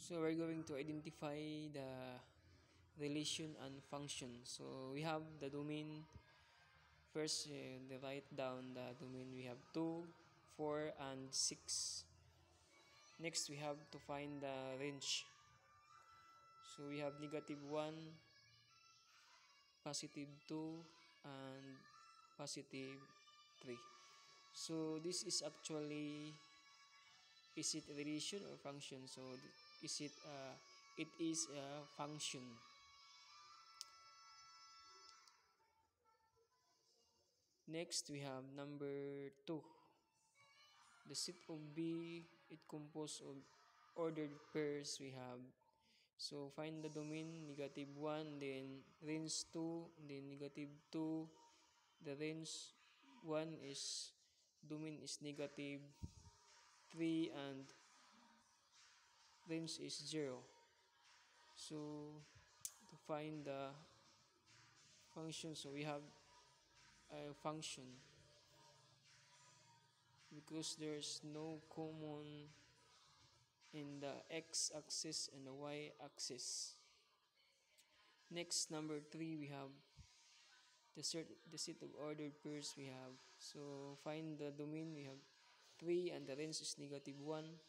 So we're going to identify the relation and function. So we have the domain. First, write down the domain. We have 2, 4, and 6. Next, we have to find the range. So we have -1, +2, and +3. So this is actually, is it relation or function? So is it it is a function. Next, we have number 2. The set of B, it composed of ordered pairs. We have, so find the domain, -1, then range 2, then -2. The range 1 is, domain is -3, and range is 0. So to find the function, so we have a function because there's no common in the x-axis and the y-axis. Next, number 3, we have the set of ordered pairs we have. So find the domain, we have 3, and the range is -1.